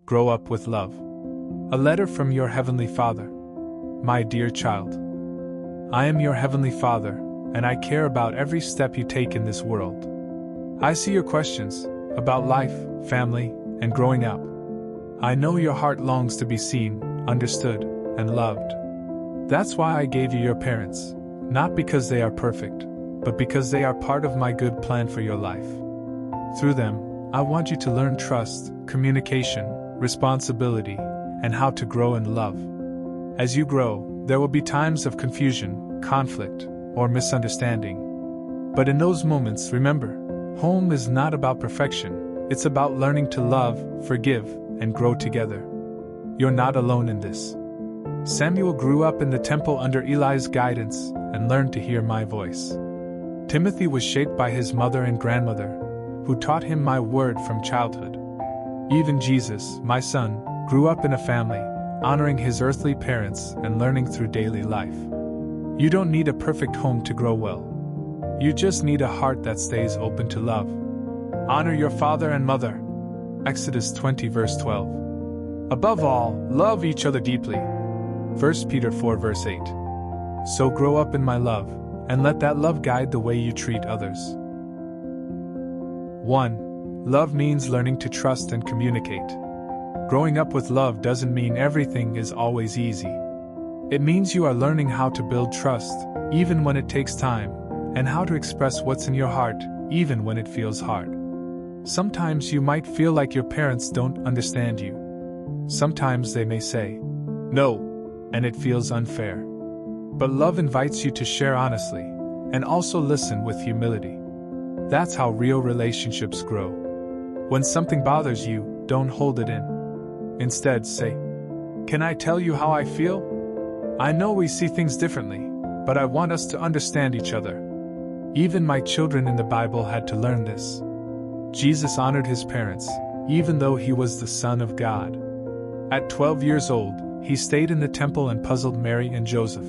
grow up with love. A letter from your Heavenly Father. My dear child, I am your Heavenly Father, and I care about every step you take in this world. I see your questions about life, family, and growing up. I know your heart longs to be seen, understood, and loved. That's why I gave you your parents, not because they are perfect, but because they are part of my good plan for your life. Through them, I want you to learn trust, communication, responsibility, and how to grow in love. As you grow, there will be times of confusion, conflict, or misunderstanding. But in those moments, remember, home is not about perfection, it's about learning to love, forgive, and grow together. You're not alone in this. Samuel grew up in the temple under Eli's guidance and learned to hear my voice. Timothy was shaped by his mother and grandmother, who taught him my word from childhood. Even Jesus, my son, grew up in a family, honoring his earthly parents and learning through daily life. You don't need a perfect home to grow well. You just need a heart that stays open to love. Honor your father and mother. Exodus 20 verse 12. Above all, love each other deeply. 1 Peter 4 verse 8. So grow up in my love, and let that love guide the way you treat others. 1. Love means learning to trust and communicate. Growing up with love doesn't mean everything is always easy. It means you are learning how to build trust, even when it takes time, and how to express what's in your heart, even when it feels hard. Sometimes you might feel like your parents don't understand you. Sometimes they may say, "No," and it feels unfair. But love invites you to share honestly, and also listen with humility. That's how real relationships grow. When something bothers you, don't hold it in. Instead, say, "Can I tell you how I feel? I know we see things differently, but I want us to understand each other." Even my children in the Bible had to learn this. Jesus honored his parents, even though he was the Son of God. At 12 years old, he stayed in the temple and puzzled Mary and Joseph.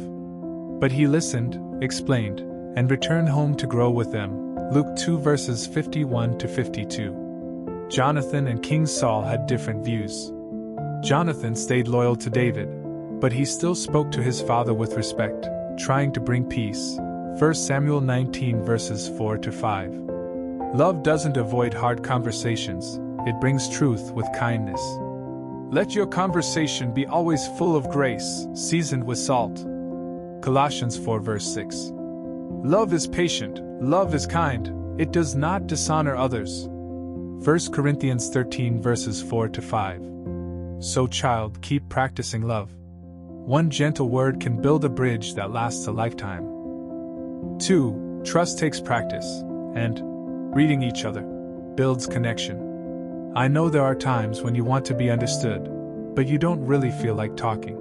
But he listened, explained, and returned home to grow with them. Luke 2 verses 51 to 52. Jonathan and King Saul had different views. Jonathan stayed loyal to David, but he still spoke to his father with respect, trying to bring peace. 1 Samuel 19 verses 4 to 5. Love doesn't avoid hard conversations, it brings truth with kindness. Let your conversation be always full of grace, seasoned with salt. Colossians 4 verse 6. Love is patient, love is kind, it does not dishonor others. 1 Corinthians 13 verses 4 to 5. So child, keep practicing love. One gentle word can build a bridge that lasts a lifetime. 2. Trust takes practice, and reading each other builds connection. I know there are times when you want to be understood, but you don't really feel like talking.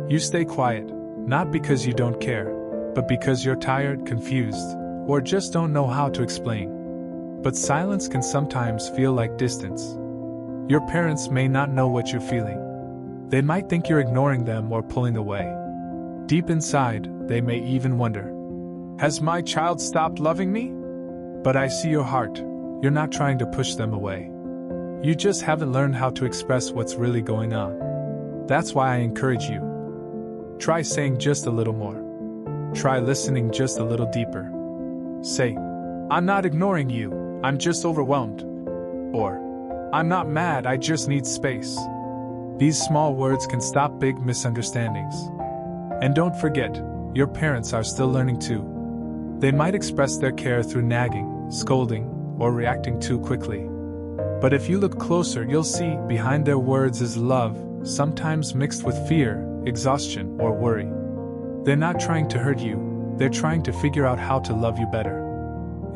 You stay quiet, not because you don't care, but because you're tired, confused, or just don't know how to explain. But silence can sometimes feel like distance. Your parents may not know what you're feeling. They might think you're ignoring them or pulling away. Deep inside, they may even wonder, "Has my child stopped loving me?" But I see your heart. You're not trying to push them away. You just haven't learned how to express what's really going on. That's why I encourage you. Try saying just a little more. Try listening just a little deeper. Say, "I'm not ignoring you, I'm just overwhelmed." Or, "I'm not mad, I just need space." These small words can stop big misunderstandings. And don't forget, your parents are still learning too. They might express their care through nagging, scolding, or reacting too quickly. But if you look closer, you'll see behind their words is love, sometimes mixed with fear, exhaustion, or worry. They're not trying to hurt you, they're trying to figure out how to love you better.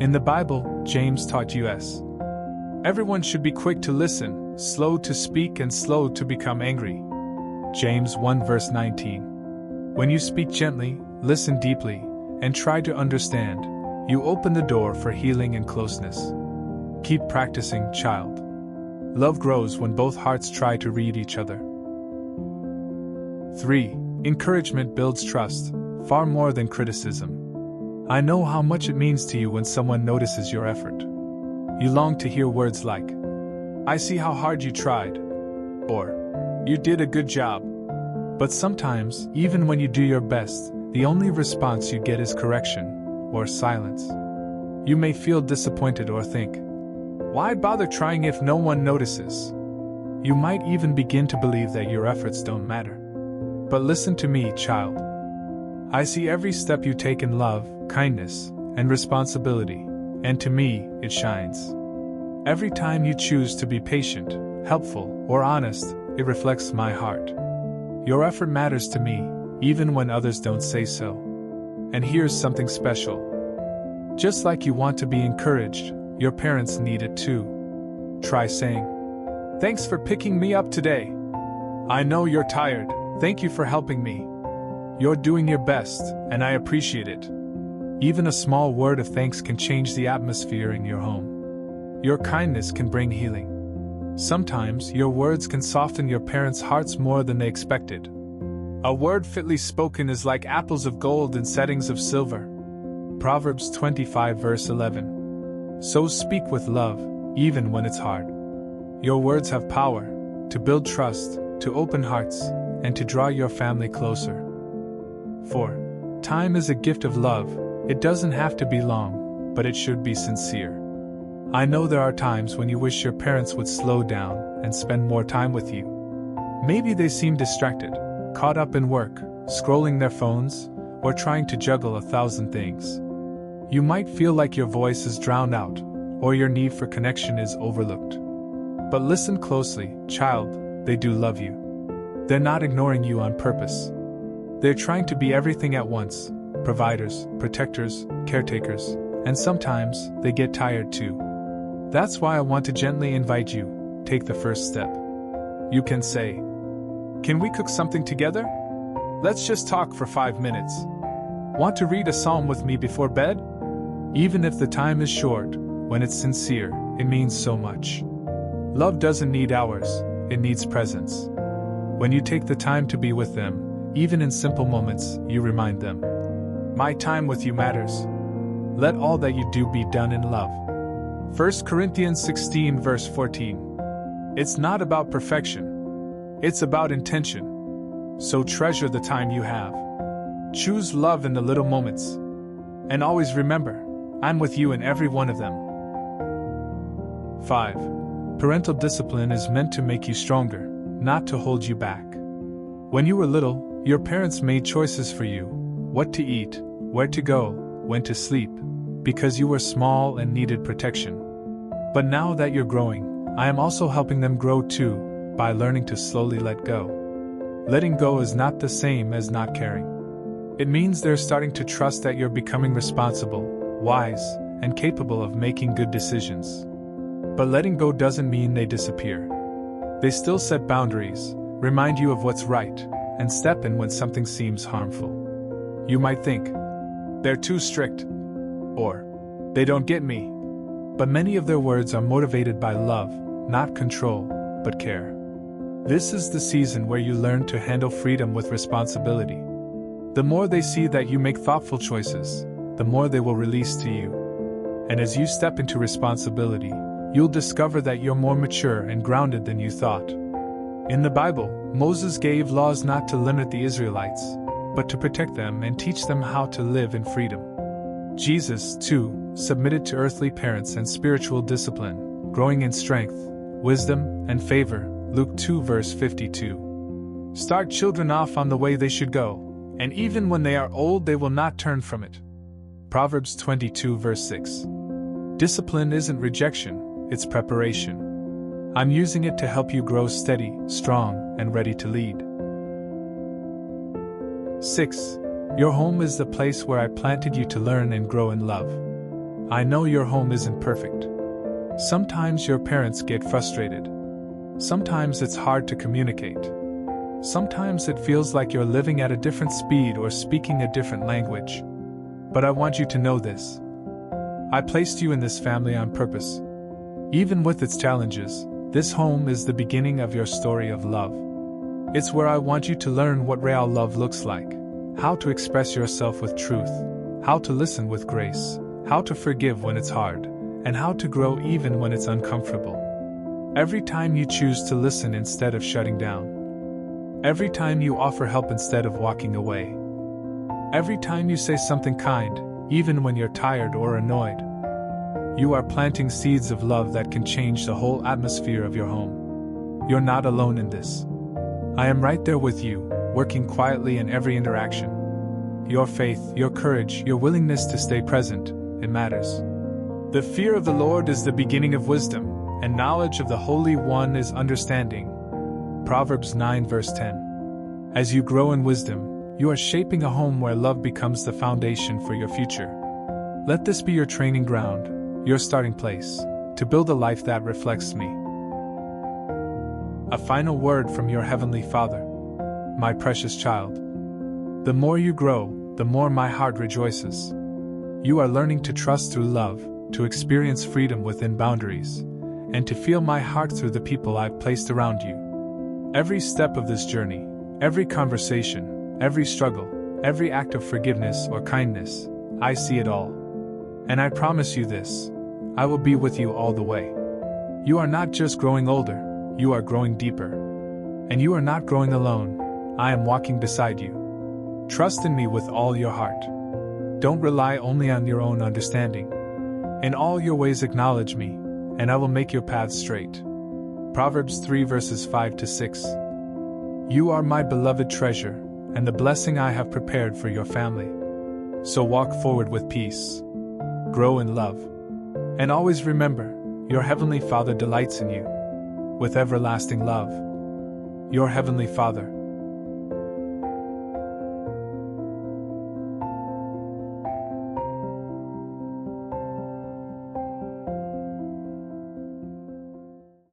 In the Bible, James taught us, everyone should be quick to listen, slow to speak, and slow to become angry. James 1 verse 19. When you speak gently, listen deeply, and try to understand, you open the door for healing and closeness. Keep practicing, child. Love grows when both hearts try to read each other. 3. Encouragement builds trust, far more than criticism. I know how much it means to you when someone notices your effort. You long to hear words like, "I see how hard you tried," or "You did a good job." But sometimes, even when you do your best, the only response you get is correction or silence. You may feel disappointed or think, "Why bother trying if no one notices?" You might even begin to believe that your efforts don't matter. But listen to me, child. I see every step you take in love, kindness, and responsibility, and to me, it shines. Every time you choose to be patient, helpful, or honest, it reflects my heart. Your effort matters to me, even when others don't say so. And here's something special. Just like you want to be encouraged, your parents need it too. Try saying, "Thanks for picking me up today. I know you're tired, thank you for helping me. You're doing your best, and I appreciate it." Even a small word of thanks can change the atmosphere in your home. Your kindness can bring healing. Sometimes your words can soften your parents' hearts more than they expected. A word fitly spoken is like apples of gold in settings of silver. Proverbs 25 verse 11. So speak with love, even when it's hard. Your words have power to build trust, to open hearts, and to draw your family closer. 4. Time is a gift of love. It doesn't have to be long, but it should be sincere. I know there are times when you wish your parents would slow down and spend more time with you. Maybe they seem distracted, caught up in work, scrolling their phones, or trying to juggle 1,000 things. You might feel like your voice is drowned out, or your need for connection is overlooked. But listen closely, child, they do love you. They're not ignoring you on purpose. They're trying to be everything at once: providers, protectors, caretakers, and sometimes they get tired too. That's why I want to gently invite you, take the first step. You can say, "Can we cook something together? Let's just talk for 5 minutes. Want to read a psalm with me before bed?" Even if the time is short, when it's sincere, it means so much. Love doesn't need hours, it needs presence. When you take the time to be with them, even in simple moments, you remind them, "My time with you matters." Let all that you do be done in love. 1 Corinthians 16 verse 14. It's not about perfection. It's about intention. So treasure the time you have. Choose love in the little moments. And always remember, I'm with you in every one of them. 5. Parental discipline is meant to make you stronger, not to hold you back. When you were little, your parents made choices for you: what to eat, where to go, when to sleep, because you were small and needed protection. But now that you're growing, I am also helping them grow too, by learning to slowly let go. Letting go is not the same as not caring. It means they're starting to trust that you're becoming responsible, wise, and capable of making good decisions. But letting go doesn't mean they disappear. They still set boundaries, remind you of what's right, and step in when something seems harmful. You might think, "They're too strict," or "They don't get me." But many of their words are motivated by love, not control, but care. This is the season where you learn to handle freedom with responsibility. The more they see that you make thoughtful choices, the more they will release to you. And as you step into responsibility, you'll discover that you're more mature and grounded than you thought. In the Bible, Moses gave laws not to limit the Israelites, but to protect them and teach them how to live in freedom. Jesus, too, submitted to earthly parents and spiritual discipline, growing in strength, wisdom, and favor. Luke 2 verse 52. Start children off on the way they should go, and even when they are old they will not turn from it. Proverbs 22 verse 6. Discipline isn't rejection, it's preparation. I'm using it to help you grow steady, strong, and ready to lead. 6. Your home is the place where I planted you to learn and grow in love. I know your home isn't perfect. Sometimes your parents get frustrated. Sometimes it's hard to communicate. Sometimes it feels like you're living at a different speed or speaking a different language. But I want you to know this. I placed you in this family on purpose. Even with its challenges, this home is the beginning of your story of love. It's where I want you to learn what real love looks like, how to express yourself with truth, how to listen with grace, how to forgive when it's hard, and how to grow even when it's uncomfortable. Every time you choose to listen instead of shutting down. Every time you offer help instead of walking away. Every time you say something kind, even when you're tired or annoyed. You are planting seeds of love that can change the whole atmosphere of your home. You're not alone in this. I am right there with you, working quietly in every interaction. Your faith, your courage, your willingness to stay present, it matters. The fear of the Lord is the beginning of wisdom, and knowledge of the Holy One is understanding. Proverbs 9 verse 10. As you grow in wisdom, you are shaping a home where love becomes the foundation for your future. Let this be your training ground, your starting place, to build a life that reflects me. A final word from your Heavenly Father. My precious child. The more you grow, the more my heart rejoices. You are learning to trust through love, to experience freedom within boundaries, and to feel my heart through the people I've placed around you. Every step of this journey, every conversation, every struggle, every act of forgiveness or kindness, I see it all. And I promise you this, I will be with you all the way. You are not just growing older, you are growing deeper. And you are not growing alone, I am walking beside you. Trust in me with all your heart. Don't rely only on your own understanding. In all your ways acknowledge me, and I will make your paths straight. Proverbs 3 verses 5 to 6. You are my beloved treasure, and the blessing I have prepared for your family. So walk forward with peace. Grow in love. And always remember, your Heavenly Father delights in you. With everlasting love. Your Heavenly Father.